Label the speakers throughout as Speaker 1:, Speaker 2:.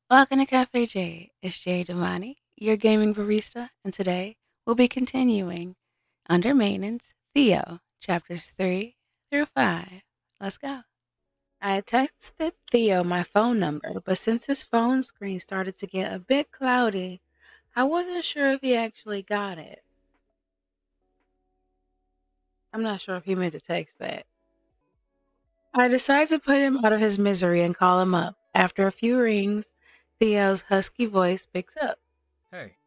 Speaker 1: Welcome to Cafe J. It's Jay Devani, your gaming barista, and today we'll be continuing Under Maintenance, THEO, chapters 3 through 5. Let's go. I texted Theo my phone number, but since his phone screen started to get a bit cloudy, I wasn't sure if he actually got it. I'm not sure if he meant to text that. I decided to put him out of his misery and call him up. After a few rings, Theo's husky voice picks up.
Speaker 2: Hey,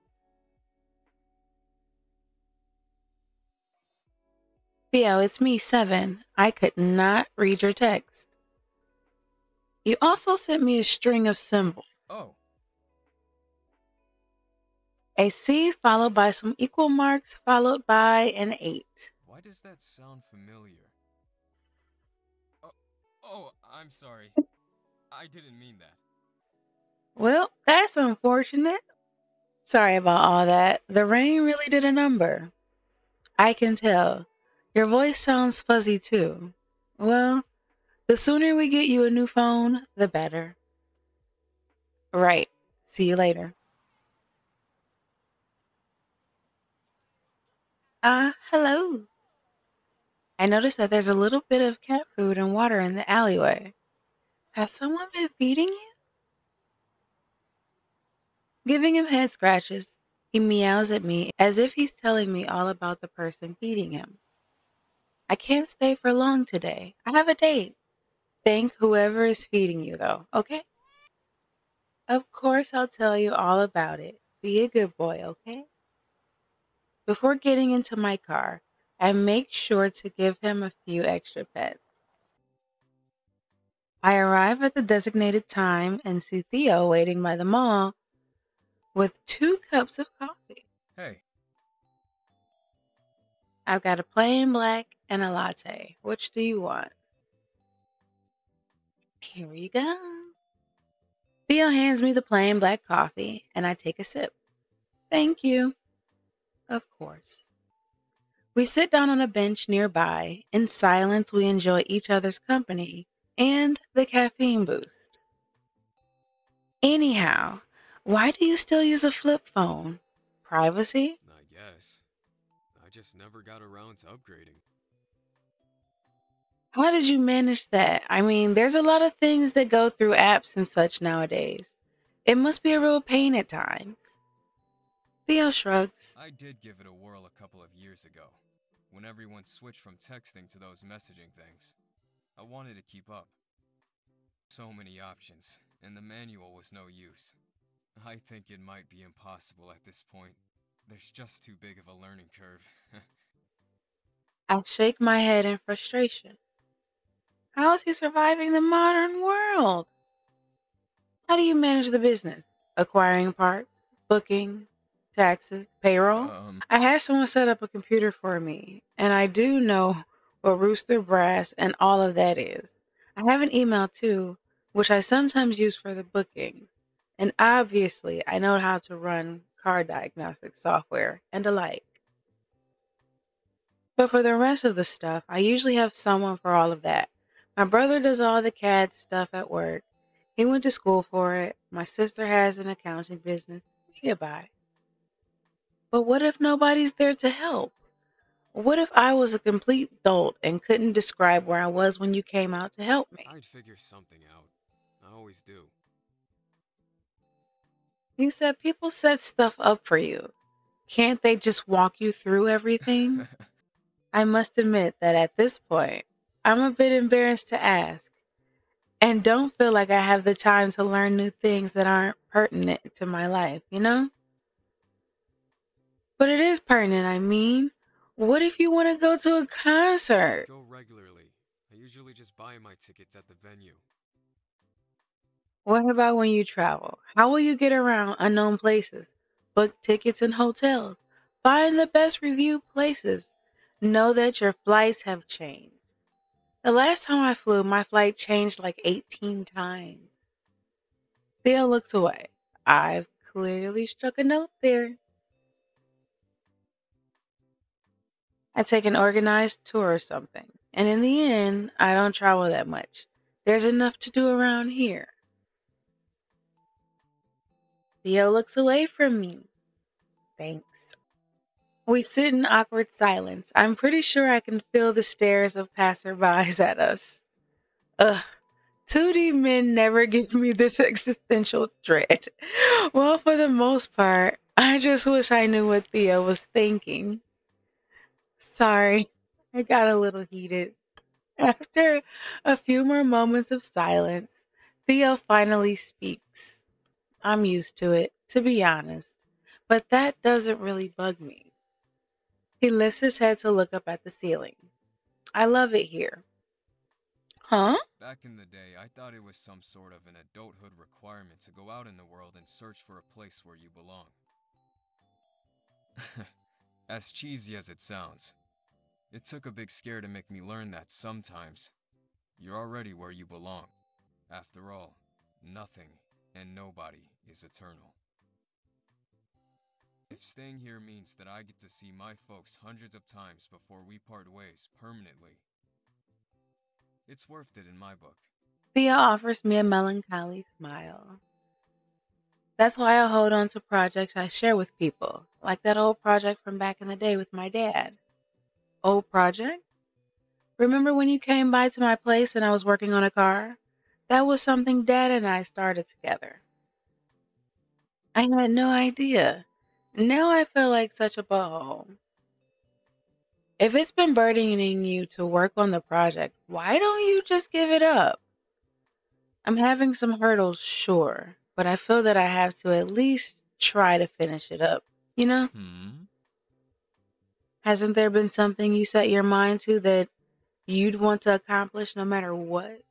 Speaker 1: Theo, it's me, 7. I could not read your text. You also sent me a string of symbols.
Speaker 2: oh,
Speaker 1: A C followed by some equal marks followed by an 8.
Speaker 2: why does that sound familiar? Oh, oh, I'm sorry. I didn't mean that.
Speaker 1: Well, that's unfortunate. Sorry about all that. The rain really did a number. I can tell. Your voice sounds fuzzy too. Well, the sooner we get you a new phone, the better. Right. See you later. Hello. I noticed that there's a little bit of cat food and water in the alleyway. Has someone been feeding you? Giving him head scratches. He meows at me as if he's telling me all about the person feeding him. I can't stay for long today. I have a date. Thank whoever is feeding you, though, okay? Of course, I'll tell you all about it. Be a good boy, okay? Before getting into my car, I make sure to give him a few extra pets. I arrive at the designated time and see Theo waiting by the mall with 2 cups of coffee.
Speaker 2: Hey,
Speaker 1: I've got a plain black and a latte. Which do you want? Here you go. Theo hands me the plain black coffee and I take a sip. Thank you. Of course. We sit down on a bench nearby. In silence, we enjoy each other's company and the caffeine boost. Anyhow, why do you still use a flip phone? Privacy?
Speaker 2: I guess. I just never got around to upgrading.
Speaker 1: How did you manage that? I mean, there's a lot of things that go through apps and such nowadays. It must be a real pain at times. Theo shrugs.
Speaker 2: I did give it a whirl a couple of years ago, when everyone switched from texting to those messaging things. I wanted to keep up. So many options, and the manual was no use. I think it might be impossible at this point. There's just too big of a learning curve.
Speaker 1: I shake my head in frustration. How is he surviving the modern world? How do you manage the business? Acquiring parts, booking, taxes, payroll? I had someone set up a computer for me, and I do know what Rooster Brass and all of that is. I have an email too, which I sometimes use for the booking. And obviously, I know how to run car diagnostic software and the like. But for the rest of the stuff, I usually have someone for all of that. My brother does all the CAD stuff at work. He went to school for it. My sister has an accounting business. We get by. But what if nobody's there to help? What if I was a complete dolt and couldn't describe where I was when you came out to help me?
Speaker 2: I'd figure something out. I always do.
Speaker 1: You said people set stuff up for you. Can't they just walk you through everything? I must admit that at this point, I'm a bit embarrassed to ask and don't feel like I have the time to learn new things that aren't pertinent to my life, you know? But it is pertinent, I mean. What if you want to go to a
Speaker 2: I
Speaker 1: concert?
Speaker 2: go regularly. I usually just buy my tickets at the venue.
Speaker 1: What about when you travel? How will you get around unknown places? Book tickets and hotels. Find the best reviewed places. Know that your flights have changed. The last time I flew, my flight changed like 18 times. Theo looks away. I've clearly struck a note there. I take an organized tour or something. And in the end, I don't travel that much. There's enough to do around here. Theo looks away from me. Thanks. We sit in awkward silence. I'm pretty sure I can feel the stares of passerbys at us. Ugh. 2D men never give me this existential dread. Well, for the most part, I just wish I knew what Theo was thinking. Sorry, I got a little heated. After a few more moments of silence, Theo finally speaks. I'm used to it, to be honest, but that doesn't really bug me. He lifts his head to look up at the ceiling. I love it here. Huh?
Speaker 2: Back in the day, I thought it was some sort of an adulthood requirement to go out in the world and search for a place where you belong. As cheesy as it sounds, it took a big scare to make me learn that sometimes you're already where you belong. After all, nothing and nobody is eternal. If staying here means that I get to see my folks hundreds of times before we part ways permanently, it's worth it in my book.
Speaker 1: Theo offers me a melancholy smile. That's why I hold on to projects I share with people, like that old project from back in the day with my dad. Old project? Remember when you came by to my place and I was working on a car? That was something Dad and I started together. I had no idea. Now I feel like such a butthole. If it's been burdening you to work on the project, why don't you just give it up? I'm having some hurdles, sure, but I feel that I have to at least try to finish it up. You know? Hasn't there been something you set your mind to that you'd want to accomplish no matter what?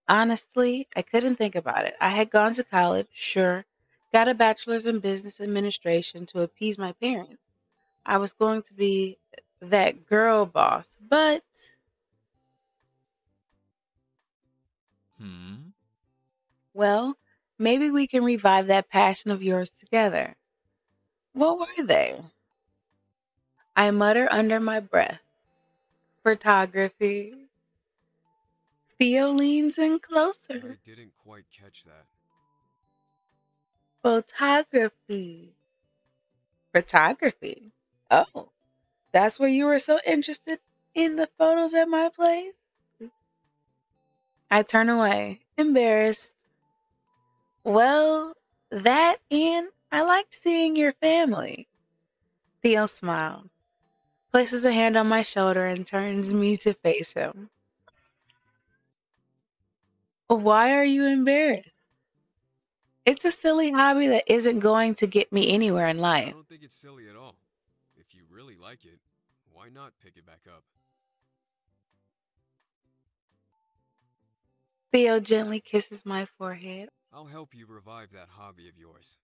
Speaker 1: Honestly, I couldn't think about it. I had gone to college, sure, got a bachelor's in business administration to appease my parents. I was going to be that girl boss, but, well, maybe we can revive that passion of yours together. What were they? I mutter under my breath. Photography. Theo leans in
Speaker 2: I
Speaker 1: closer.
Speaker 2: didn't quite catch that.
Speaker 1: Photography. Photography. Oh, that's where you were so interested in the photos at my place? I turn away, embarrassed. Well, that and I liked seeing your family. Theo smiled, places a hand on my shoulder, and turns me to face him. Why are you embarrassed? It's a silly hobby that isn't going to get me anywhere in
Speaker 2: I
Speaker 1: life.
Speaker 2: don't think it's silly at all. If you really like it, why not pick it back up?
Speaker 1: Theo gently kisses my forehead.
Speaker 2: I'll help you revive that hobby of yours.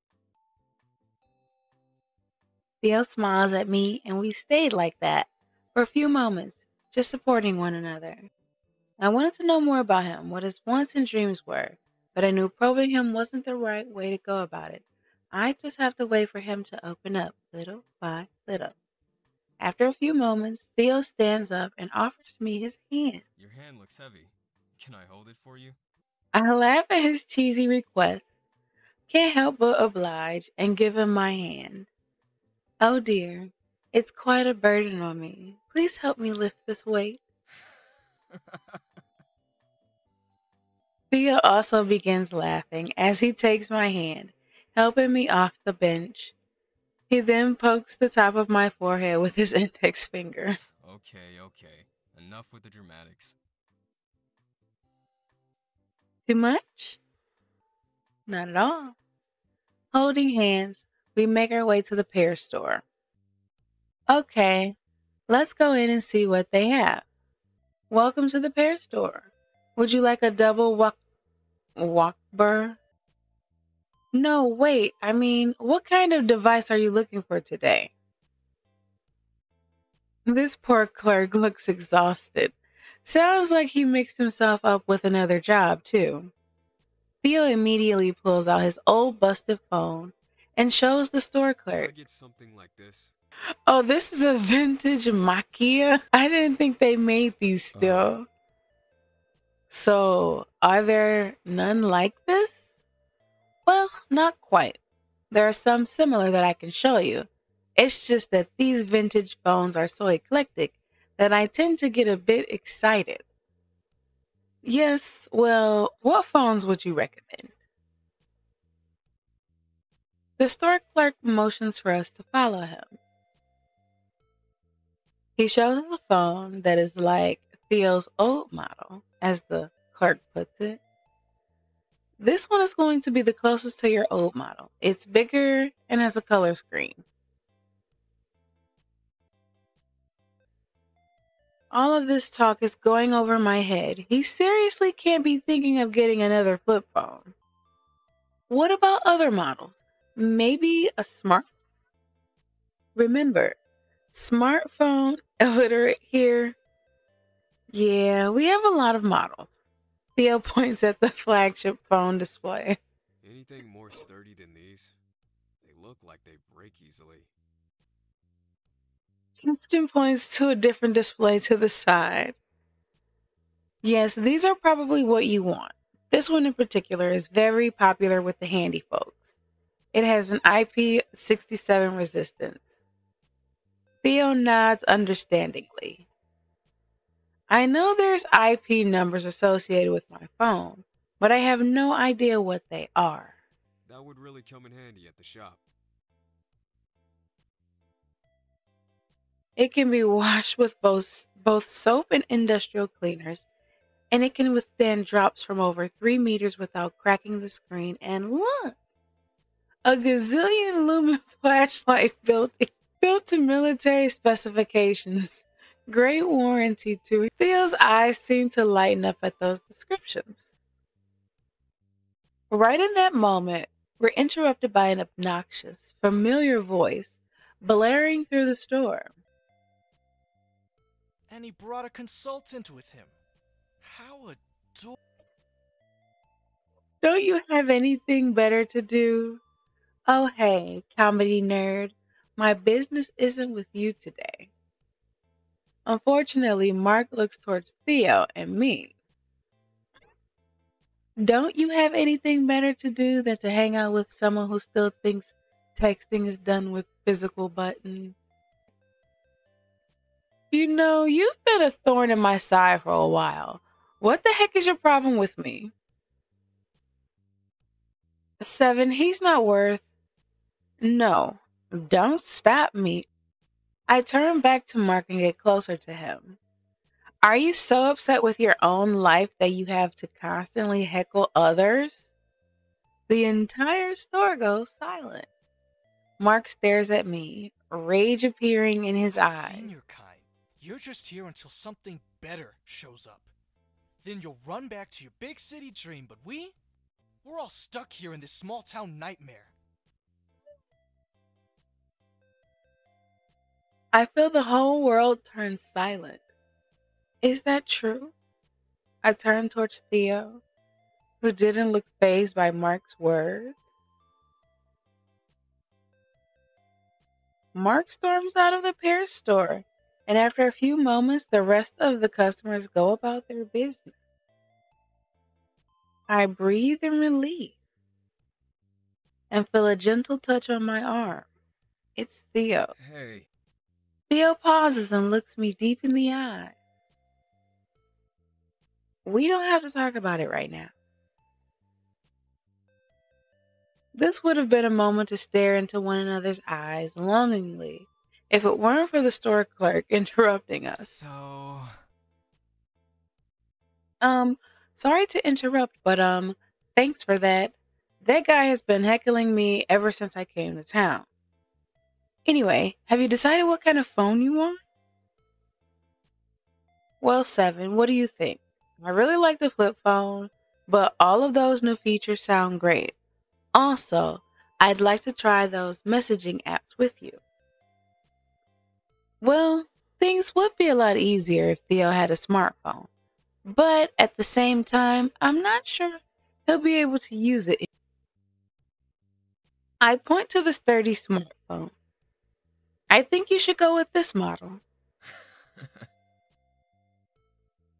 Speaker 1: Theo smiles at me, and we stayed like that for a few moments, just supporting one another. I wanted to know more about him, what his wants and dreams were, but I knew probing him wasn't the right way to go about it. I just have to wait for him to open up little by little. After a few moments, Theo stands up and offers me his hand.
Speaker 2: Your hand looks heavy. Can I hold it for you?
Speaker 1: I laugh at his cheesy request, can't help but oblige, and give him my hand. Oh dear, it's quite a burden on me. Please help me lift this weight. Theo also begins laughing as he takes my hand, helping me off the bench. He then pokes the top of my forehead with his index finger.
Speaker 2: Okay. Enough with the dramatics.
Speaker 1: Too much? Not at all. Holding hands, we make our way to the pear store. Okay, let's go in and see what they have. Welcome to the pear store. Would you like a double walk burr? No, wait. I mean, what kind of device are you looking for today? This poor clerk looks exhausted. Sounds like he mixed himself up with another job, too. Theo immediately pulls out his old busted phone and shows the store
Speaker 2: Could I
Speaker 1: clerk.
Speaker 2: get something like this?
Speaker 1: Oh, this is a vintage Makia. I didn't think they made these still. So, are there none like this? Well, not quite. There are some similar that I can show you. It's just that these vintage phones are so eclectic that I tend to get a bit excited. Yes, well, what phones would you recommend? The store clerk motions for us to follow him. He shows us a phone that is like Theo's old model, as the clerk puts it. This one is going to be the closest to your old model. It's bigger and has a color screen. All of this talk is going over my head. He seriously can't be thinking of getting another flip phone. What about other models? Maybe a smart. Remember, smartphone illiterate here. Yeah, we have a lot of models. Theo points at the flagship phone display.
Speaker 2: Anything more sturdy than these? They look like they break easily.
Speaker 1: Justin points to a different display to the side. Yes, these are probably what you want. This one in particular is very popular with the handy folks. It has an IP67 resistance. Theo nods understandingly. I know there's IP numbers associated with my phone, but I have no idea what they are.
Speaker 2: That would really come in handy at the shop.
Speaker 1: It can be washed with both soap and industrial cleaners, and it can withstand drops from over 3 meters without cracking the screen. And look, a gazillion lumen flashlight built to military specifications. Great warranty, too. Theo's eyes seem to lighten up at those descriptions. Right in that moment, we're interrupted by an obnoxious, familiar voice blaring through the store.
Speaker 3: And he brought a consultant with him. How adorable.
Speaker 1: Don't you have anything better to do? Oh, hey, comedy nerd. My business isn't with you today. Unfortunately, Mark looks towards Theo and me. Don't you have anything better to do than to hang out with someone who still thinks texting is done with physical buttons? You know, you've been a thorn in my side for a while. What the heck is your problem with me? 7, he's not worth. No, don't stop me. I turn back to Mark and get closer to him. Are you so upset with your own life that you have to constantly heckle others? The entire store goes silent. Mark stares at me, rage appearing in his
Speaker 3: I've seen
Speaker 1: eyes.
Speaker 3: your kind. You're just here until something better shows up. Then you'll run back to your big city dream, but we're all stuck here in this small town nightmare.
Speaker 1: I feel the whole world turn silent. Is that true? I turn towards Theo, who didn't look fazed by Mark's words. Mark storms out of the pear store, and after a few moments, the rest of the customers go about their business. I breathe in relief and feel a gentle touch on my arm. It's Theo.
Speaker 2: Hey,
Speaker 1: Theo pauses and looks me deep in the eye. We don't have to talk about it right now. This would have been a moment to stare into one another's eyes longingly if it weren't for the store clerk interrupting us.
Speaker 3: So,
Speaker 1: Sorry to interrupt, but thanks for that. That guy has been heckling me ever since I came to town. Anyway, have you decided what kind of phone you want? Well, 7, what do you think? I really like the flip phone, but all of those new features sound great. Also, I'd like to try those messaging apps with you. Well, things would be a lot easier if Theo had a smartphone, but at the same time, I'm not sure he'll be able to use it. I point to the sturdy smartphone. I think you should go with this model.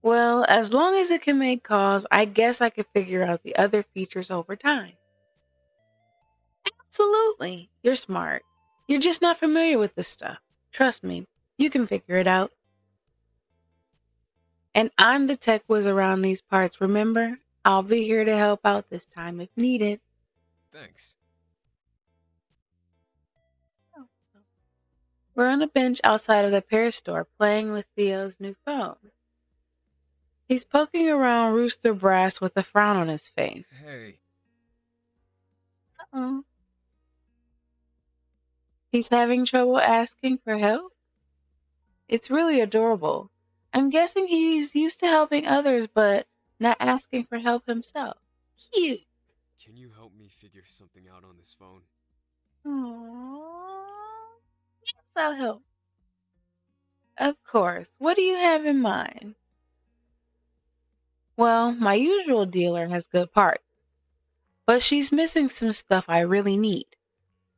Speaker 1: Well, as long as it can make calls, I guess I could figure out the other features over time. Absolutely. You're smart. You're just not familiar with this stuff. Trust me, you can figure it out. And I'm the tech whiz around these parts, remember? I'll be here to help out this time if needed.
Speaker 2: Thanks.
Speaker 1: We're on a bench outside of the Pear store playing with Theo's new phone. He's poking around Rooster Brass with a frown on his face.
Speaker 2: Hey,
Speaker 1: Uh-oh. He's having trouble asking for help? It's really adorable. I'm guessing he's used to helping others, but not asking for help himself. Cute.
Speaker 2: can you help me figure something out on this phone?
Speaker 1: Aww. Yes, I'll help. Of course. What do you have in mind? Well, my usual dealer has good parts, but she's missing some stuff I really need.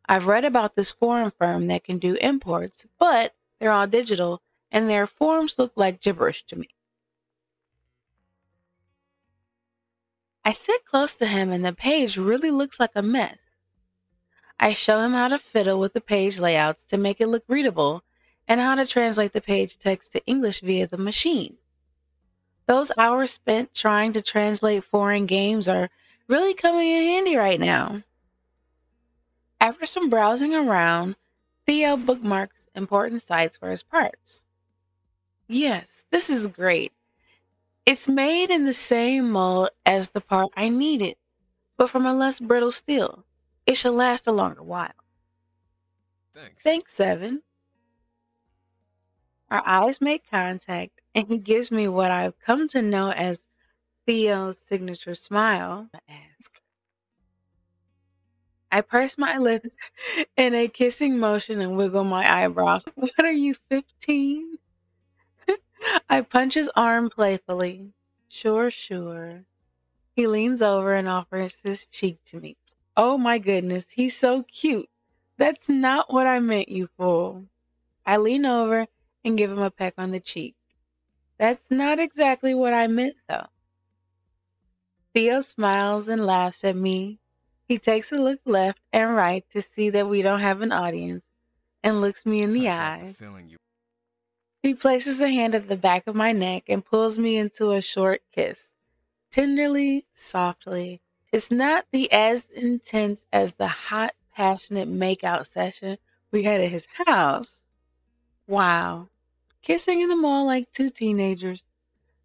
Speaker 1: I've read about this foreign firm that can do imports, but they're all digital and their forms look like gibberish to me. I sit close to him and the page really looks like a mess. I show him how to fiddle with the page layouts to make it look readable and how to translate the page text to English via the machine. Those hours spent trying to translate foreign games are really coming in handy right now. After some browsing around, Theo bookmarks important sites for his parts. Yes, this is great. It's made in the same mold as the part I needed, but from a less brittle steel. It should last a longer while.
Speaker 2: Thanks.
Speaker 1: Thanks, Seven. Our eyes make contact, and he gives me what I've come to know as Theo's signature smile. I purse my lips in a kissing motion and wiggle my eyebrows. What are you, 15? I punch his arm playfully. Sure, sure. He leans over and offers his cheek to me. Oh my goodness, he's so cute. That's not what I meant, you fool. I lean over and give him a peck on the cheek. That's not exactly what I meant, though. Theo smiles and laughs at me. He takes a look left and right to see that we don't have an audience and looks me in the
Speaker 2: I got the
Speaker 1: eye.
Speaker 2: feeling you.
Speaker 1: He places a hand at the back of my neck and pulls me into a short kiss. Tenderly, softly. It's not the as intense as the hot, passionate makeout session we had at his house. Wow. Kissing in the mall like two teenagers.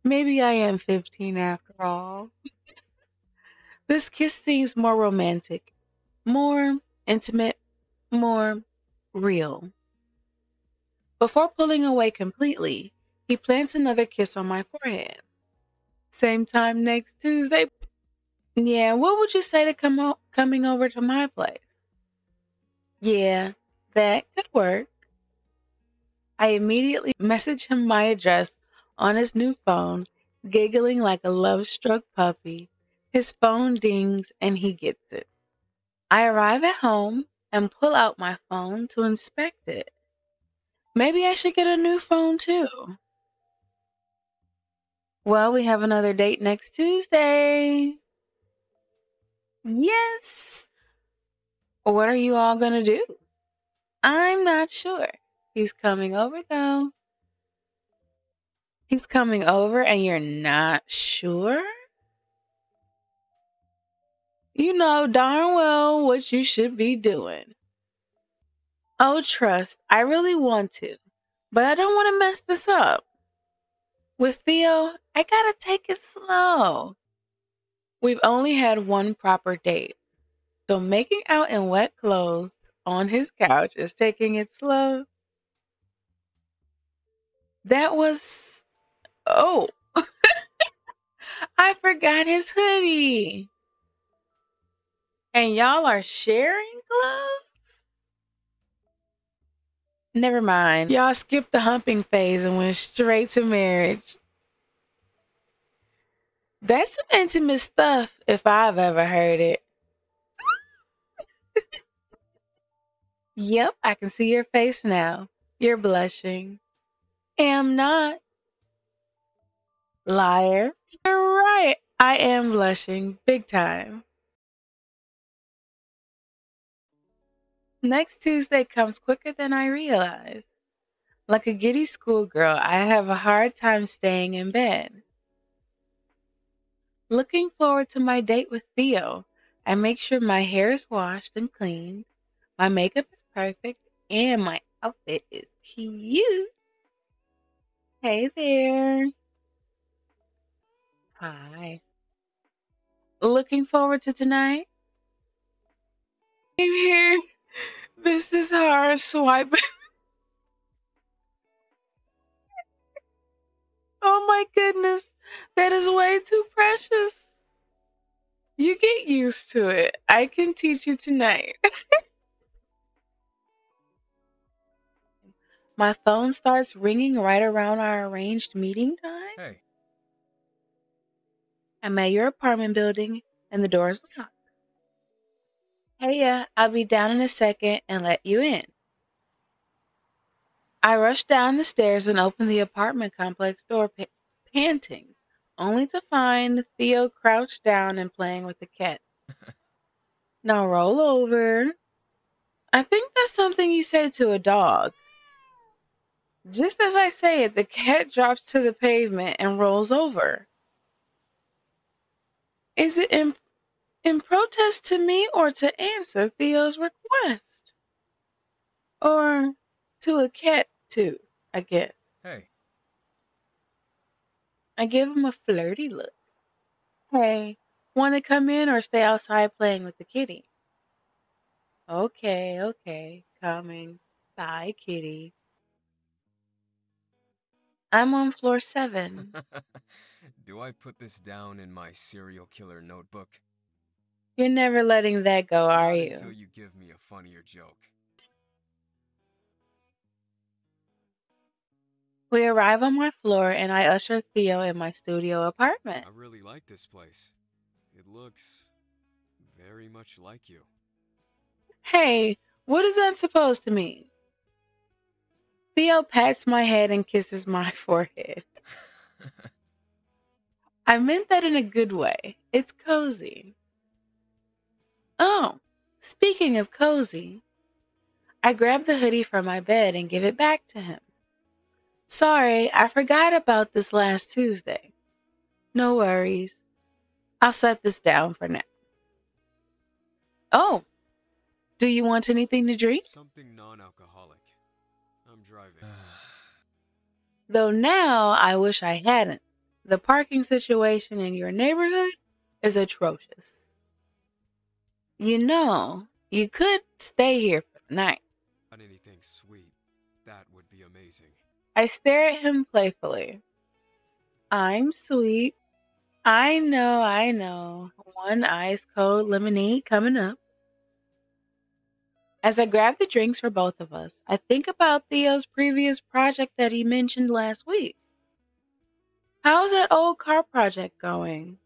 Speaker 1: Maybe I am 15 after all. This kiss seems more romantic, more intimate, more real. Before pulling away completely, he plants another kiss on my forehead. Same time next Tuesday. Yeah, what would you say to coming over to my place? Yeah, that could work. I immediately message him my address on his new phone, giggling like a love-struck puppy. His phone dings and he gets it. I arrive at home and pull out my phone to inspect it. Maybe I should get a new phone too. Well, we have another date next Tuesday. Yes. What are you all gonna do? I'm not sure. He's coming over though. He's coming over and you're not sure? You know darn well what you should be doing. Oh, trust, I really want to, but I don't want to mess this up. With Theo, I gotta take it slow. We've only had one proper date, so making out in wet clothes on his couch is taking it slow. That was. Oh, I forgot his hoodie. And y'all are sharing clothes? Never mind. Y'all skipped the humping phase and went straight to marriage. That's some intimate stuff if I've ever heard it. Yep, I can see your face now. You're blushing. Am not. Liar. You're right. I am blushing. Big time. Next Tuesday comes quicker than I realize. Like a giddy schoolgirl, I have a hard time staying in bed. Looking forward to my date with Theo. I make sure my hair is washed and cleaned, my makeup is perfect, and my outfit is cute. Hey there. Hi. Looking forward to tonight? I'm here. This is hard swipe. Oh my goodness. That is way too precious. You get used to it. I can teach you tonight. My phone starts ringing right around our arranged meeting time.
Speaker 2: Hey,
Speaker 1: I'm at your apartment building and the door's locked. Hey, yeah, I'll be down in a second and let you in. I rush down the stairs and open the apartment complex door, panting, only to find Theo crouched down and playing with the cat. Now roll over. I think that's something you say to a dog. Just as I say it, the cat drops to the pavement and rolls over. Is it in protest to me or to answer Theo's request? Or to a cat, too, I guess.
Speaker 2: hey,
Speaker 1: I give him a flirty look. Hey, want to come in or stay outside playing with the kitty? Okay, okay, coming. Bye, kitty. I'm on floor 7.
Speaker 2: do I put this down in my serial killer notebook?
Speaker 1: You're never letting that go, are
Speaker 2: Not until
Speaker 1: you?
Speaker 2: you give me a funnier joke.
Speaker 1: We arrive on my floor and I usher Theo in my studio apartment.
Speaker 2: I really like this place. It looks very much like you.
Speaker 1: Hey, what is that supposed to mean? Theo pats my head and kisses my forehead. I meant that in a good way. It's cozy. Oh, speaking of cozy, I grab the hoodie from my bed and give it back to him. Sorry, I forgot about this last Tuesday. No worries. I'll set this down for now. Oh, do you want anything to drink?
Speaker 2: Something non-alcoholic. I'm driving.
Speaker 1: Though now I wish I hadn't. The parking situation in your neighborhood is atrocious. You know, you could stay here for the night.
Speaker 2: Not anything sweet. That would be amazing.
Speaker 1: I stare at him playfully. I'm sweet. I know, I know. One ice cold lemonade coming up. As I grab the drinks for both of us, I think about Theo's previous project that he mentioned last week. How's that old car project going?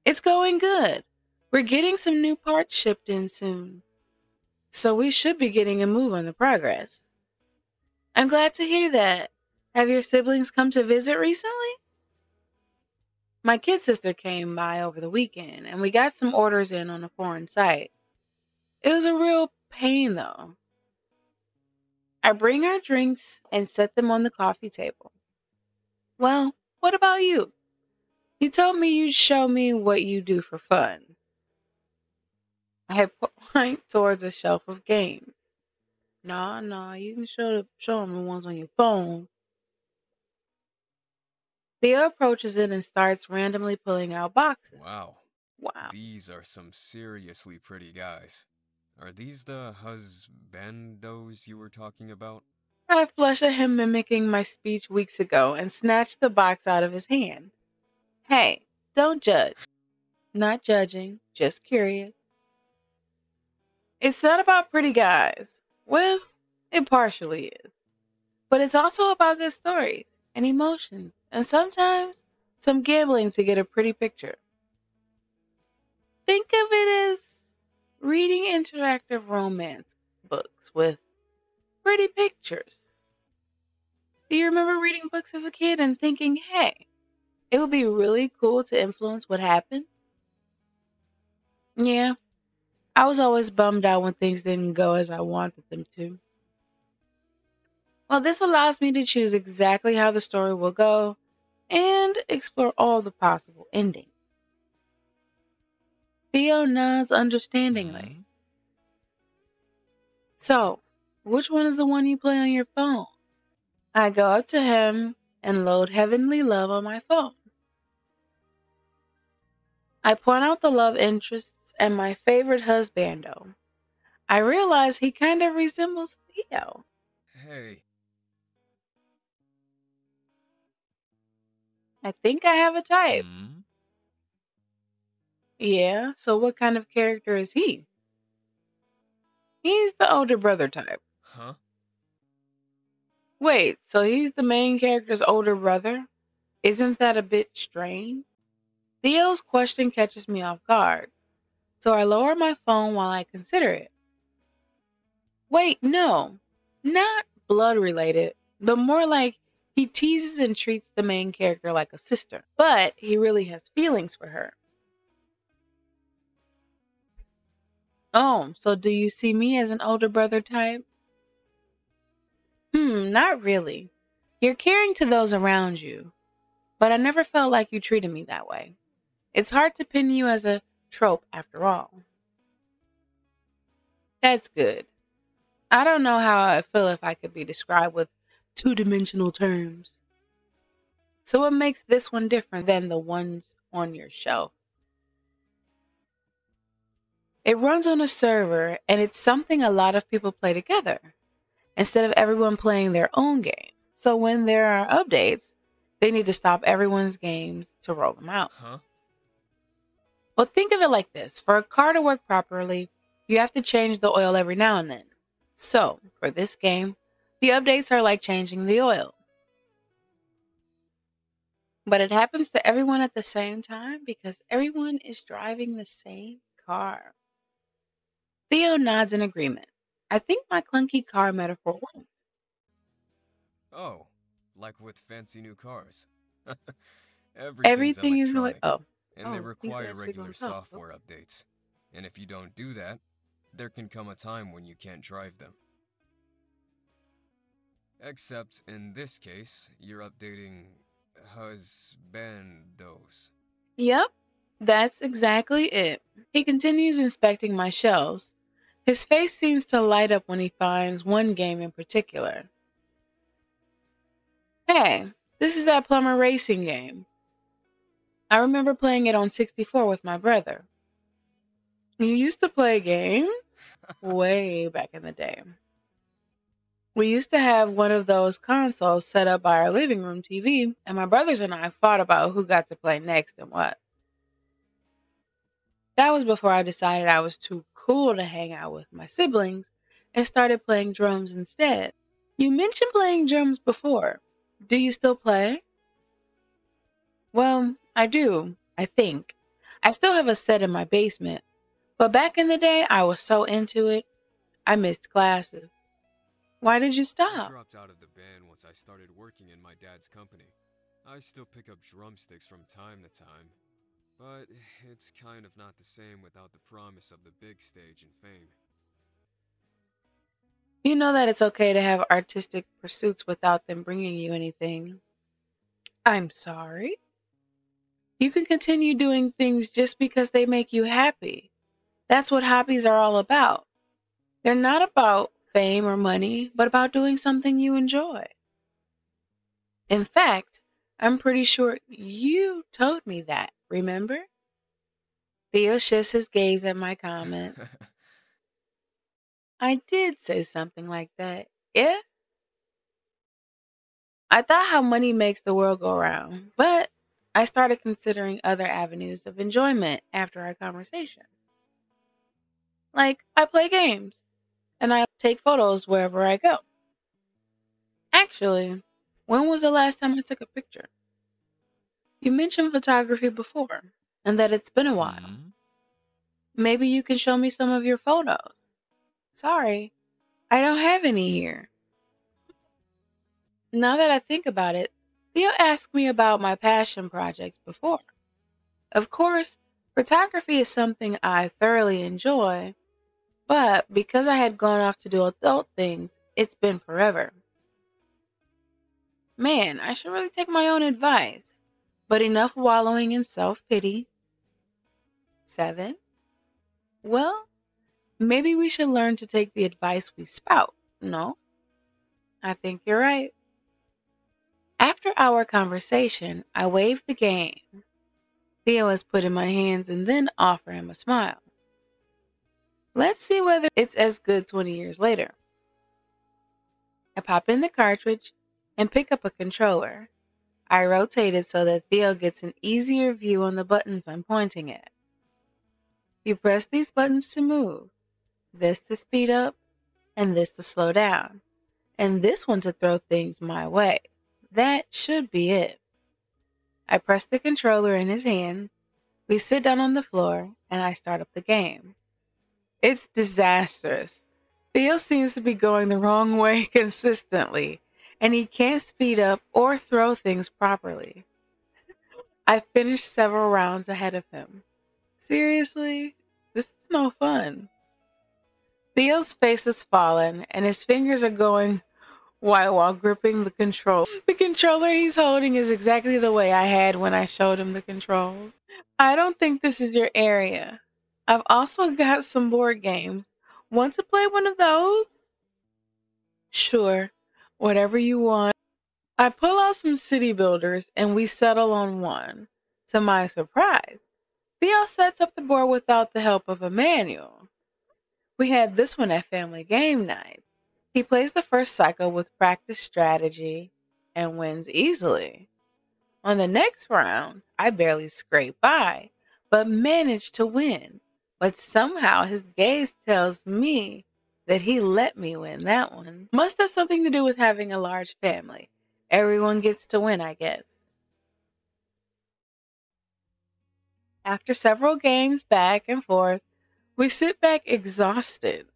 Speaker 1: It's going good. We're getting some new parts shipped in soon. So we should be getting a move on the progress. I'm glad to hear that. Have your siblings come to visit recently? My kid sister came by over the weekend and we got some orders in on a foreign site. It was a real pain though. I bring our drinks and set them on the coffee table. Well, what about you? You told me you'd show me what you do for fun. I point towards a shelf of games. Nah, you can show them the ones on your phone. Theo approaches it and starts randomly pulling out boxes.
Speaker 2: Wow.
Speaker 1: Wow.
Speaker 2: These are some seriously pretty guys. Are these the husbandos you were talking about?
Speaker 1: I flush at him mimicking my speech weeks ago and snatch the box out of his hand. Hey, don't judge. Not judging, just curious. It's not about pretty guys. Well, it partially is. But it's also about good stories and emotions, and sometimes some gambling to get a pretty picture. Think of it as reading interactive romance books with pretty pictures. Do you remember reading books as a kid and thinking, hey, it would be really cool to influence what happened? Yeah, I was always bummed out when things didn't go as I wanted them to. Well, this allows me to choose exactly how the story will go and explore all the possible endings. Theo nods understandingly.
Speaker 2: Hmm?
Speaker 1: So, which one is the one you play on your phone? I go up to him and load Heavenly Love on my phone. I point out the love interests and my favorite husbando. I realize he kind of resembles Theo.
Speaker 2: Hey.
Speaker 1: I think I have a type.
Speaker 2: Hmm?
Speaker 1: Yeah, so what kind of character is he? He's the older brother type.
Speaker 2: Huh?
Speaker 1: Wait, so he's the main character's older brother? Isn't that a bit strange? Theo's question catches me off guard, so I lower my phone while I consider it. Wait, no, not blood related, but more like he teases and treats the main character like a sister, but he really has feelings for her. Oh, so do you see me as an older brother type? Not really. You're caring to those around you, but I never felt like you treated me that way. It's hard to pin you as a trope after all. That's good. I don't know how I feel if I could be described with two-dimensional terms. So what makes this one different than the ones on your shelf? It runs on a server and it's something a lot of people play together instead of everyone playing their own game. So when there are updates, they need to stop everyone's games to roll them out.
Speaker 2: Huh?
Speaker 1: Well, think of it like this. For a car to work properly, you have to change the oil every now and then. So, for this game, the updates are like changing the oil. But it happens to everyone at the same time because everyone is driving the same car. Theo nods in agreement. I think my clunky car metaphor works.
Speaker 2: Oh, like with fancy new cars. Everything's
Speaker 1: Everything is like,
Speaker 2: electronic,
Speaker 1: oh,
Speaker 2: and they
Speaker 1: he's
Speaker 2: require
Speaker 1: actually
Speaker 2: regular
Speaker 1: going to talk.
Speaker 2: software updates. And if you don't do that, there can come a time when you can't drive them. Except in this case, you're updating husbandos.
Speaker 1: Yep, that's exactly it. He continues inspecting my shelves. His face seems to light up when he finds one game in particular. Hey, this is that plumber racing game. I remember playing it on 64 with my brother. You used to play games? Way back in the day. We used to have one of those consoles set up by our living room TV, and my brothers and I fought about who got to play next and what. That was before I decided I was too cool to hang out with my siblings and started playing drums instead. You mentioned playing drums before. Do you still play? Well, I do, I think. I still have a set in my basement, but back in the day, I was so into it, I missed classes. Why did you
Speaker 2: I
Speaker 1: stop?
Speaker 2: dropped out of the band once I started working in my dad's company. I still pick up drumsticks from time to time, but it's kind of not the same without the promise of the big stage and fame.
Speaker 1: You know that it's okay to have artistic pursuits without them bringing you anything. I'm sorry. You can continue doing things just because they make you happy. That's what hobbies are all about. They're not about fame or money, but about doing something you enjoy. In fact, I'm pretty sure you told me that, remember? Theo shifts his gaze at my comment. I did say something like that. Yeah? I thought how money makes the world go round, but I started considering other avenues of enjoyment after our conversation. Like, I play games and I take photos wherever I go. Actually, when was the last time I took a picture? You mentioned photography before and that it's been a while.
Speaker 2: Hmm?
Speaker 1: Maybe you can show me some of your photos. Sorry, I don't have any here. Now that I think about it, Theo asked me about my passion projects before. Of course, photography is something I thoroughly enjoy, But because I had gone off to do adult things, it's been forever. Man, I should really take my own advice. But enough wallowing in self pity. 7. Well, maybe we should learn to take the advice we spout. No? I think you're right. After our conversation, I waved the game. Theo was put in my hands and then offer him a smile. Let's see whether it's as good 20 years later. I pop in the cartridge and pick up a controller. I rotate it so that Theo gets an easier view on the buttons I'm pointing at. You press these buttons to move, this to speed up, and this to slow down, and this one to throw things my way. That should be it. I press the controller in his hand, we sit down on the floor, and I start up the game. It's disastrous. Theo seems to be going the wrong way consistently, and he can't speed up or throw things properly. I finished several rounds ahead of him. Seriously? This is no fun. Theo's face is fallen, and his fingers are going while gripping the control. The controller he's holding is exactly the way I had when I showed him the controls. I don't think this is your area. I've also got some board games. Want to play one of those? Sure, whatever you want. I pull out some city builders and we settle on one. To my surprise, Theo sets up the board without the help of a manual. We had this one at family game night. He plays the first cycle with practice strategy and wins easily. On the next round, I barely scrape by, but manage to win. But somehow his gaze tells me that he let me win that one. Must have something to do with having a large family. Everyone gets to win, I guess. After several games back and forth, we sit back exhausted.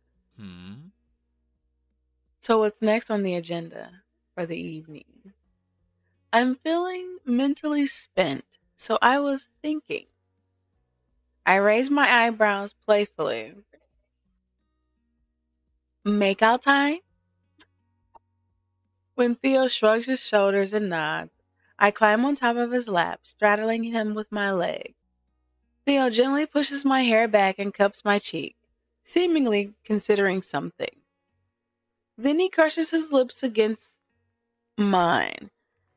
Speaker 1: So what's next on the agenda for the evening? I'm feeling mentally spent, so I was thinking. I raised my eyebrows playfully. Make out time? When Theo shrugs his shoulders and nods, I climb on top of his lap, straddling him with my leg. Theo gently pushes my hair back and cups my cheek, seemingly considering something. Then he crushes his lips against mine,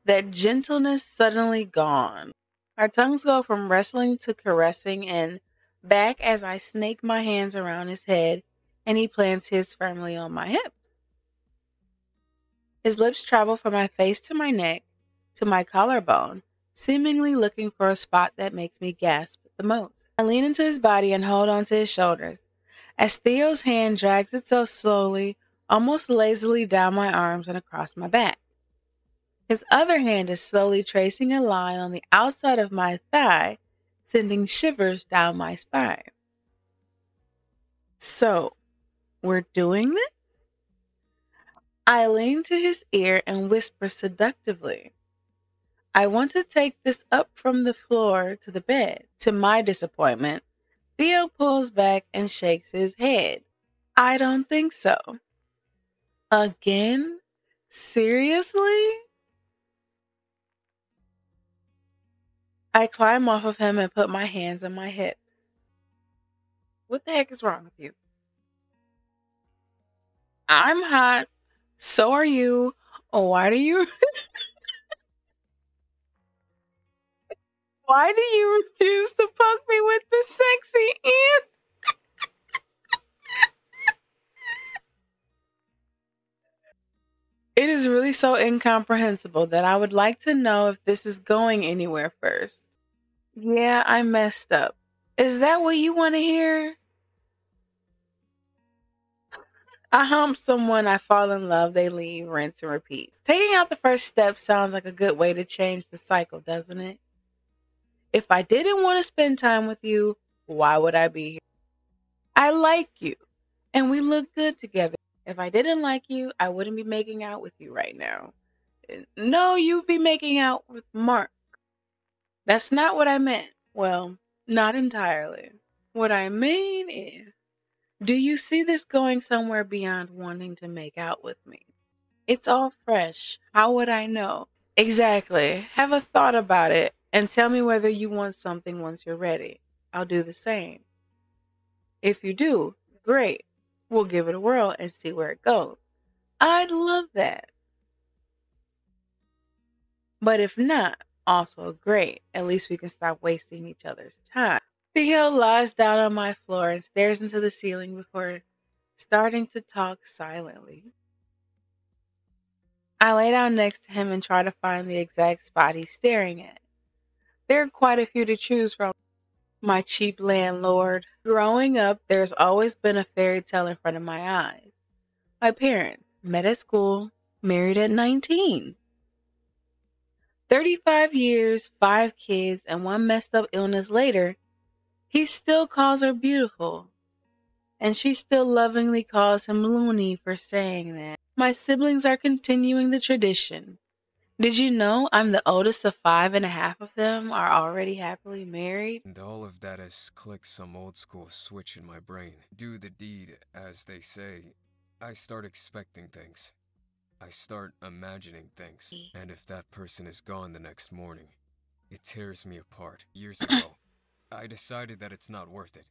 Speaker 1: that gentleness suddenly gone. Our tongues go from wrestling to caressing and back as I snake my hands around his head and he plants his firmly on my hips. His lips travel from my face to my neck to my collarbone, seemingly looking for a spot that makes me gasp the most. I lean into his body and hold onto his shoulders as Theo's hand drags itself slowly, almost lazily down my arms and across my back. His other hand is slowly tracing a line on the outside of my thigh, sending shivers down my spine. So, we're doing this? I lean to his ear and whisper seductively, I want to take this up from the floor to the bed. To my disappointment, Theo pulls back and shakes his head. I don't think so. Again? Seriously? I climb off of him and put my hands on my hips. What the heck is wrong with you? I'm hot. So are you. Why do you why do you refuse to poke me with the sexy end? It is really so incomprehensible that I would like to know if this is going anywhere first. Yeah, I messed up. Is that what you want to hear? I hump someone, I fall in love, they leave, rinse and repeat. Taking out the first step sounds like a good way to change the cycle, doesn't it? If I didn't want to spend time with you, why would I be here? I like you, and we look good together. If I didn't like you, I wouldn't be making out with you right now. No, you'd be making out with Mark. That's not what I meant. Well, not entirely. What I mean is, Do you see this going somewhere beyond wanting to make out with me? It's all fresh. How would I know? Exactly. Have a thought about it and tell me whether you want something once you're ready. I'll do the same. If you do, great. We'll give it a whirl and see where it goes. I'd love that. But if not, also great. At least we can stop wasting each other's time. Theo lies down on my floor and stares into the ceiling before starting to talk silently. I lay down next to him and try to find the exact spot he's staring at. There are quite a few to choose from, my cheap landlord. Growing up, there's always been a fairy tale in front of my eyes. My parents met at school, married at 19. 35 years, 5 kids, and one messed up illness later, he still calls her beautiful. And she still lovingly calls him loony for saying that. My siblings are continuing the tradition. Did you know I'm the oldest of 5 and a half of them are already happily married?
Speaker 2: And all of that has clicked some old school switch in my brain. Do the deed, as they say. I start expecting things. I start imagining things. And if that person is gone the next morning, it tears me apart. Years ago, I decided that it's not worth it.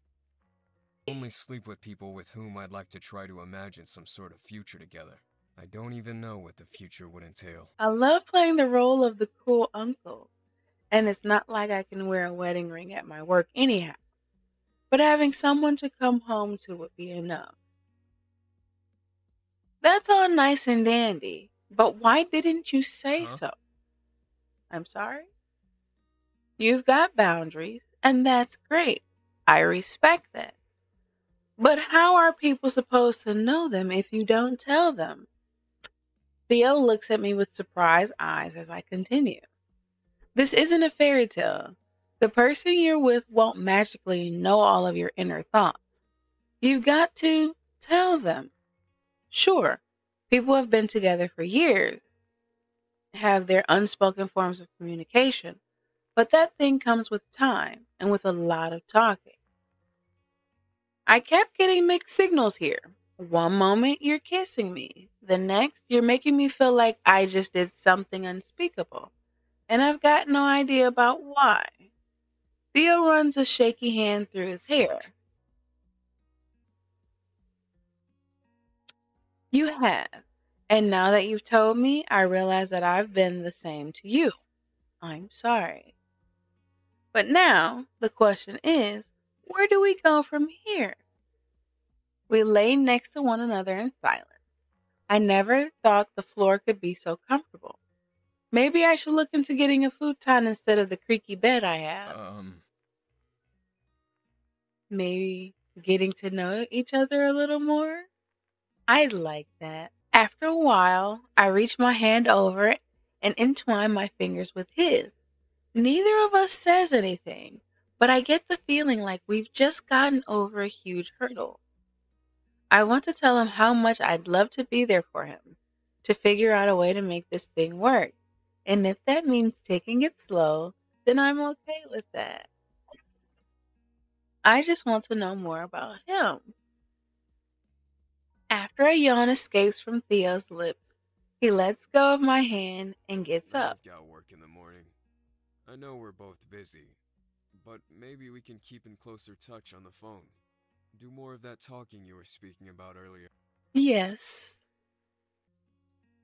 Speaker 2: Only sleep with people with whom I'd like to try to imagine some sort of future together. I don't even know what the future would entail.
Speaker 1: I love playing the role of the cool uncle. And it's not like I can wear a wedding ring at my work anyhow. But having someone to come home to would be enough. That's all nice and dandy. But why didn't you say so? I'm sorry? You've got boundaries, and that's great. I respect that. But how are people supposed to know them if you don't tell them? Theo looks at me with surprised eyes as I continue. This isn't a fairy tale. The person you're with won't magically know all of your inner thoughts. You've got to tell them. Sure, people have been together for years, have their unspoken forms of communication, but that thing comes with time and with a lot of talking. I kept getting mixed signals here. One moment you're kissing me, the next you're making me feel like I just did something unspeakable, and I've got no idea about why. Theo runs a shaky hand through his hair. You have. And now that you've told me, I realize that I've been the same to you. I'm sorry. But now, the question is, where do we go from here? We lay next to one another in silence. I never thought the floor could be so comfortable. Maybe I should look into getting a futon instead of the creaky bed I have. Maybe getting to know each other a little more? I'd like that. After a while, I reach my hand over and entwine my fingers with his. Neither of us says anything, but I get the feeling like we've just gotten over a huge hurdle. I want to tell him how much I'd love to be there for him, to figure out a way to make this thing work. And if that means taking it slow, then I'm okay with that. I just want to know more about him. After a yawn escapes from Theo's lips, he lets go of my hand and gets up.
Speaker 2: I've got work in the morning. I know we're both busy, but maybe we can keep in closer touch on the phone. Do more of that talking you were speaking about earlier.
Speaker 1: Yes.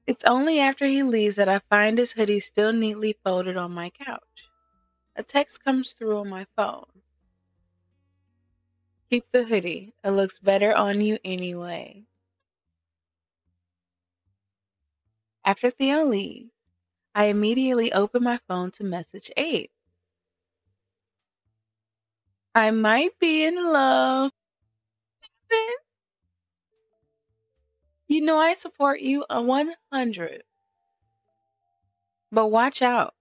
Speaker 1: It's only after he leaves that I find his hoodie still neatly folded on my couch. A text comes through on my phone. Keep the hoodie. It looks better on you anyway. After Theo leaves, I immediately open my phone to message 8. I might be in love. You know I support you a 100. But watch out.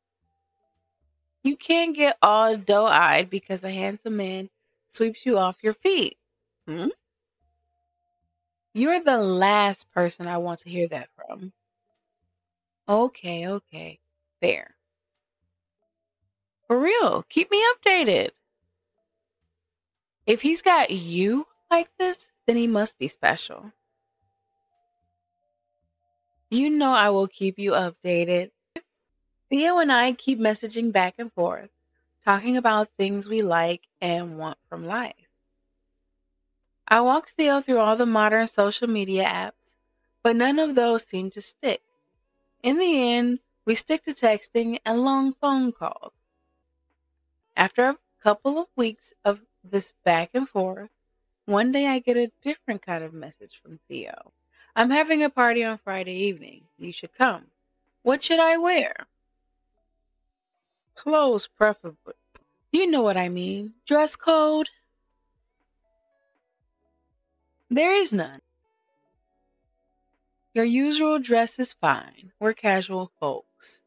Speaker 1: You can't get all doe-eyed because a handsome man sweeps you off your feet. You're the last person I want to hear that from. Okay. Fair. For real, keep me updated. If he's got you like this, then he must be special. You know I will keep you updated. Theo and I keep messaging back and forth, talking about things we like and want from life. I walked Theo through all the modern social media apps, but none of those seem to stick. In the end, we stick to texting and long phone calls. After a couple of weeks of this back and forth, one day I get a different kind of message from Theo. I'm having a party on Friday evening. You should come. What should I wear? Clothes, preferably. You know what I mean. Dress code? There is none. Your usual dress is fine. We're casual folks.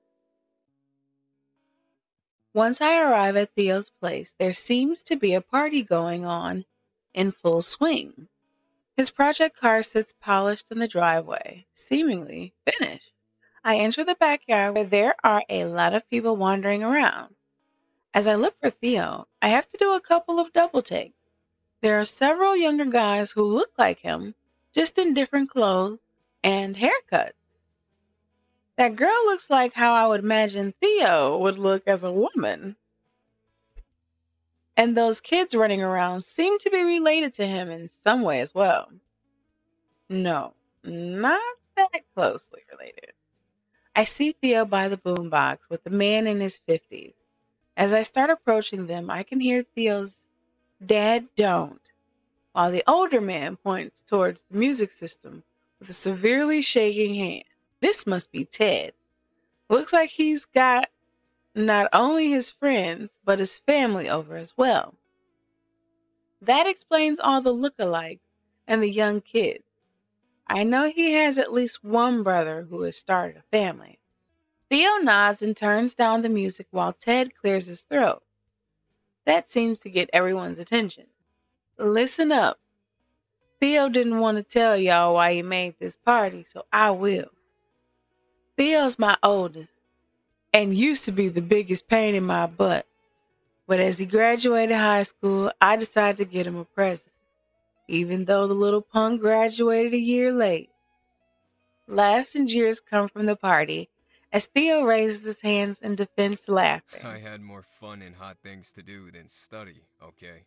Speaker 1: Once I arrive at Theo's place, there seems to be a party going on in full swing. His project car sits polished in the driveway, seemingly finished. I enter the backyard where there are a lot of people wandering around. As I look for Theo, I have to do a couple of double takes. There are several younger guys who look like him, just in different clothes and haircuts. That girl looks like how I would imagine Theo would look as a woman. And those kids running around seem to be related to him in some way as well. No, not that closely related. I see Theo by the boombox with the man in his 50s. As I start approaching them, I can hear Theo's "Dad, don't," while the older man points towards the music system with a severely shaking hand. This must be Ted. Looks like he's got not only his friends, but his family over as well. That explains all the lookalikes and the young kids. I know he has at least one brother who has started a family. Theo nods and turns down the music while Ted clears his throat. That seems to get everyone's attention. Listen up. Theo didn't want to tell y'all why he made this party, so I will. Theo's my oldest and used to be the biggest pain in my butt. But as he graduated high school, I decided to get him a present, even though the little punk graduated a year late. Laughs and jeers come from the party as Theo raises his hands in defense, laughing.
Speaker 2: I had more fun and hot things to do than study, okay?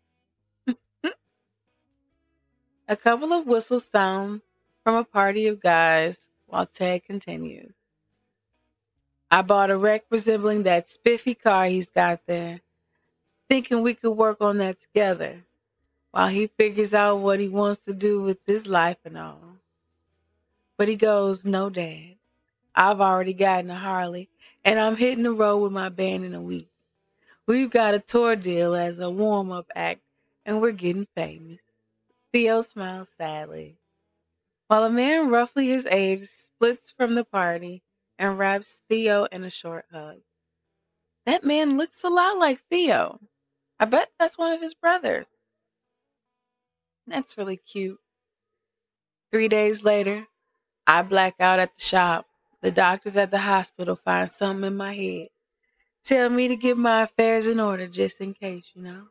Speaker 1: A couple of whistles sound from a party of guys while Ted continues. I bought a wreck resembling that spiffy car he's got there, thinking we could work on that together while he figures out what he wants to do with his life and all. But he goes, "No, Dad. I've already gotten a Harley, and I'm hitting the road with my band in a week. We've got a tour deal as a warm-up act, and we're getting famous." Theo smiles sadly, while a man roughly his age splits from the party and wraps Theo in a short hug. That man looks a lot like Theo. I bet that's one of his brothers. That's really cute. 3 days later, I black out at the shop. The doctors at the hospital find something in my head. Tell me to get my affairs in order just in case, you know.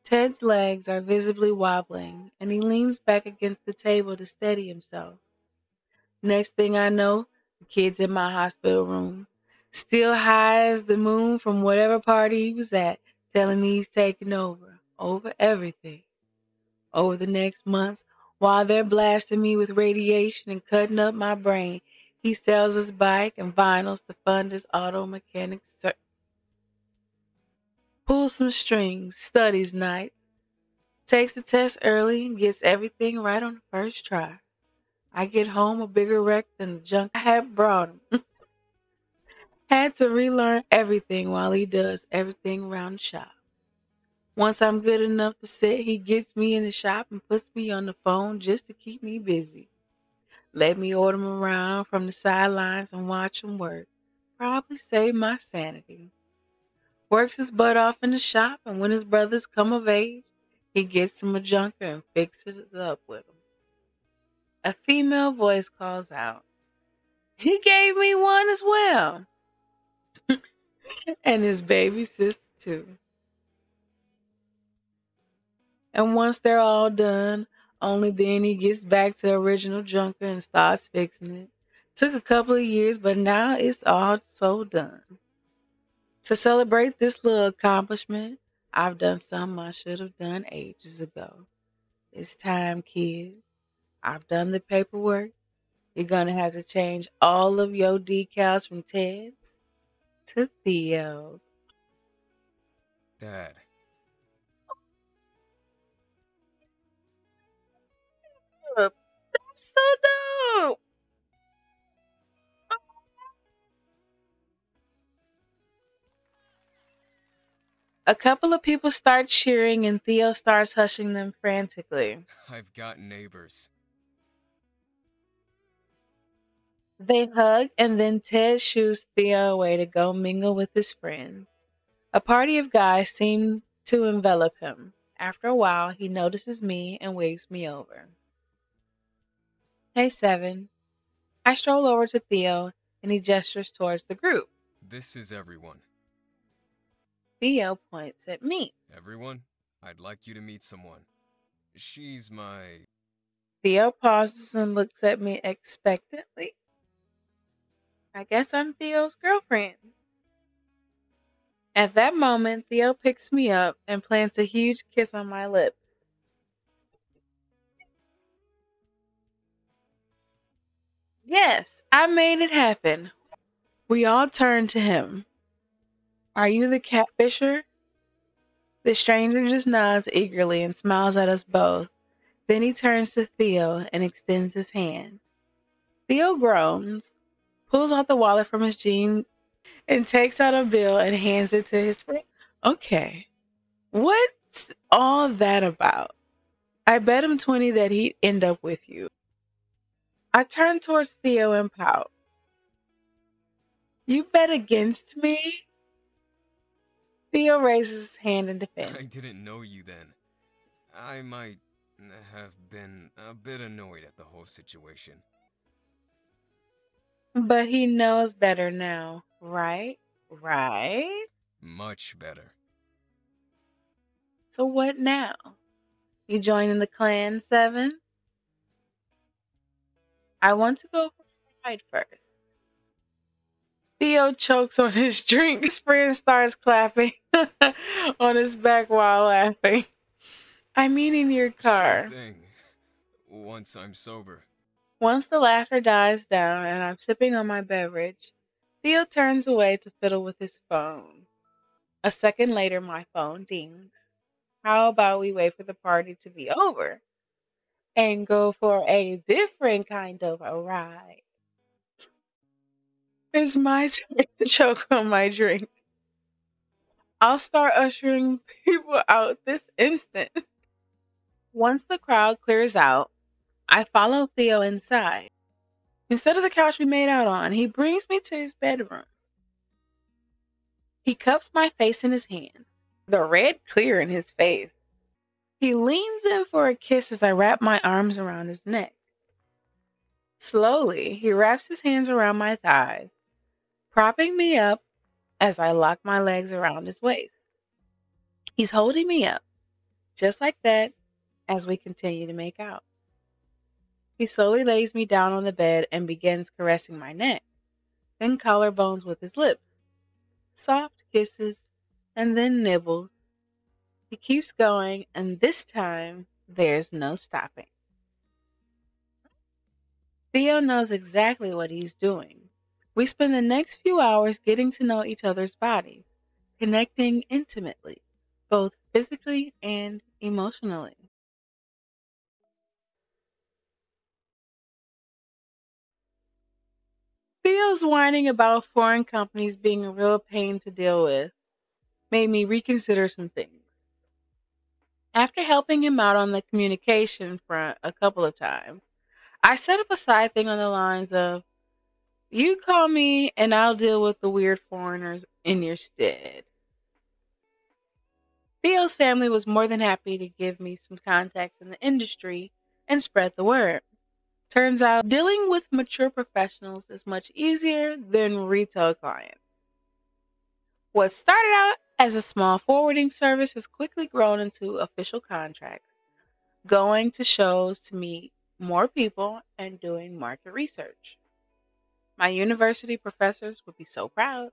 Speaker 1: Ted's legs are visibly wobbling, and he leans back against the table to steady himself. Next thing I know, the kid's in my hospital room, still high as the moon from whatever party he was at, telling me he's taking over everything. Over the next months, while they're blasting me with radiation and cutting up my brain, he sells his bike and vinyls to fund his auto mechanic pulls some strings, studies night, takes the test early, and gets everything right on the first try. I get home a bigger wreck than the junk I had brought him. Had to relearn everything while he does everything around the shop. Once I'm good enough to sit, he gets me in the shop and puts me on the phone just to keep me busy. Let me order him around from the sidelines and watch him work. Probably save my sanity. Works his butt off in the shop, and when his brothers come of age, he gets him a junker and fixes it up with him. A female voice calls out, "He gave me one as well." And his baby sister too. And once they're all done, only then he gets back to the original junker and starts fixing it. Took a couple of years, but now it's all so done. To celebrate this little accomplishment, I've done something I should have done ages ago. It's time, kids. I've done the paperwork. You're gonna have to change all of your decals from Ted's to Theo's.
Speaker 2: Dad,
Speaker 1: That's so dope. A couple of people start cheering, and Theo starts hushing them frantically.
Speaker 2: I've got neighbors.
Speaker 1: They hug, and then Ted shoos Theo away to go mingle with his friends. A party of guys seems to envelop him. After a while, he notices me and waves me over. Hey, Seven. I stroll over to Theo, and he gestures towards the group.
Speaker 2: This is everyone.
Speaker 1: Theo points at me.
Speaker 2: Everyone, I'd like you to meet someone. She's my...
Speaker 1: Theo pauses and looks at me expectantly. I guess I'm Theo's girlfriend. At that moment, Theo picks me up and plants a huge kiss on my lips. Yes, I made it happen. We all turn to him. Are you the catfisher? The stranger just nods eagerly and smiles at us both. Then he turns to Theo and extends his hand. Theo groans, pulls out the wallet from his jeans, and takes out a bill and hands it to his friend. Okay, what's all that about? I bet him 20 that he'd end up with you. I turn towards Theo and pout. You bet against me? Theo raises his hand in defense.
Speaker 2: I didn't know you then. I might have been a bit annoyed at the whole situation.
Speaker 1: But he knows better now, right? Right?
Speaker 2: Much better.
Speaker 1: So what now? You joining the clan, Seven? I want to go for a ride first. Theo chokes on his drink. His friend starts clapping on his back while laughing. I mean in your car.
Speaker 2: Sure thing. Once I'm sober.
Speaker 1: Once the laughter dies down and I'm sipping on my beverage, Theo turns away to fiddle with his phone. A second later, my phone dings. How about we wait for the party to be over and go for a different kind of a ride? It's my turn to choke on my drink. I'll start ushering people out this instant. Once the crowd clears out, I follow Theo inside. Instead of the couch we made out on, he brings me to his bedroom. He cups my face in his hand, the red clear in his face. He leans in for a kiss as I wrap my arms around his neck. Slowly, he wraps his hands around my thighs, propping me up as I lock my legs around his waist. He's holding me up, just like that, as we continue to make out. He slowly lays me down on the bed and begins caressing my neck, then collarbones with his lips. Soft kisses, and then nibbles. He keeps going, and this time, there's no stopping. Theo knows exactly what he's doing. We spend the next few hours getting to know each other's bodies, connecting intimately, both physically and emotionally. Theo's whining about foreign companies being a real pain to deal with made me reconsider some things. After helping him out on the communication front a couple of times, I set up a side thing on the lines of, you call me and I'll deal with the weird foreigners in your stead. Theo's family was more than happy to give me some contacts in the industry and spread the word. Turns out dealing with mature professionals is much easier than retail clients. What started out as a small forwarding service has quickly grown into official contracts, going to shows to meet more people and doing market research. My university professors would be so proud.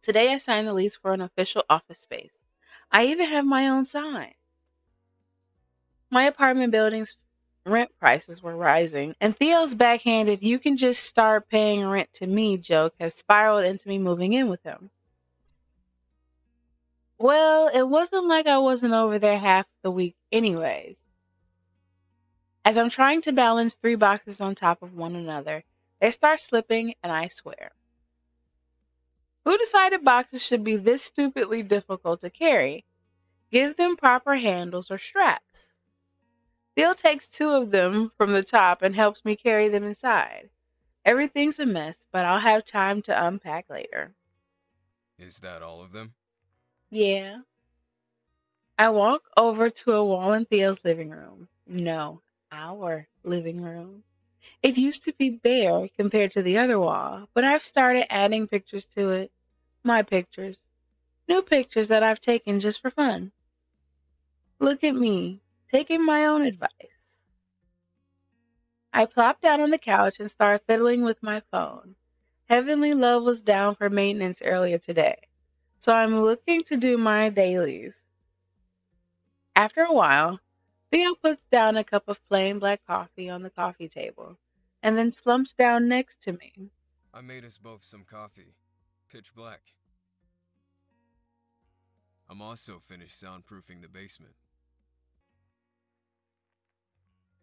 Speaker 1: Today I signed the lease for an official office space. I even have my own sign. My apartment building's rent prices were rising, and Theo's backhanded, "you can just start paying rent to me" joke has spiraled into me moving in with him. Well, it wasn't like I wasn't over there half the week, anyways. As I'm trying to balance three boxes on top of one another, they start slipping, and I swear. Who decided boxes should be this stupidly difficult to carry? Give them proper handles or straps. Theo takes two of them from the top and helps me carry them inside. Everything's a mess, but I'll have time to unpack later.
Speaker 2: Is that all of them?
Speaker 1: Yeah. I walk over to a wall in Theo's living room. No, our living room. It used to be bare compared to the other wall, but I've started adding pictures to it. My pictures. New pictures that I've taken just for fun. Look at me, taking my own advice. I plop down on the couch and start fiddling with my phone. Heavenly Love was down for maintenance earlier today, so I'm looking to do my dailies. After a while, Theo puts down a cup of plain black coffee on the coffee table and then slumps down next to me.
Speaker 2: I made us both some coffee. Pitch black. I'm also finished soundproofing the basement.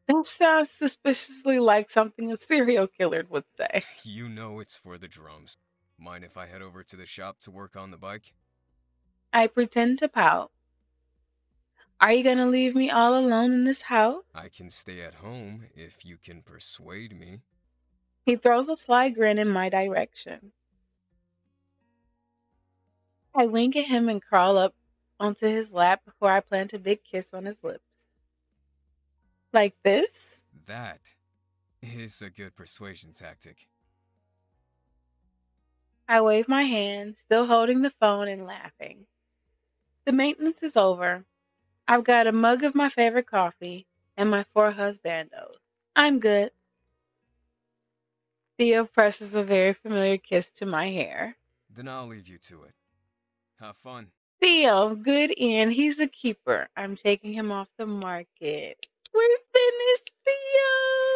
Speaker 1: That sounds suspiciously like something a serial killer would say.
Speaker 2: You know it's for the drums. Mind if I head over to the shop to work on the bike?
Speaker 1: I pretend to pout. Are you gonna leave me all alone in this house?
Speaker 2: I can stay at home if you can persuade me.
Speaker 1: He throws a sly grin in my direction. I wink at him and crawl up onto his lap before I plant a big kiss on his lips. Like this?
Speaker 2: That is a good persuasion tactic.
Speaker 1: I wave my hand, still holding the phone and laughing. The maintenance is over. I've got a mug of my favorite coffee and my four husbandos. I'm good. Theo presses a very familiar kiss to my hair.
Speaker 2: Then I'll leave you to it. Have fun.
Speaker 1: Theo, good in. He's a keeper. I'm taking him off the market. We're finished, Theo!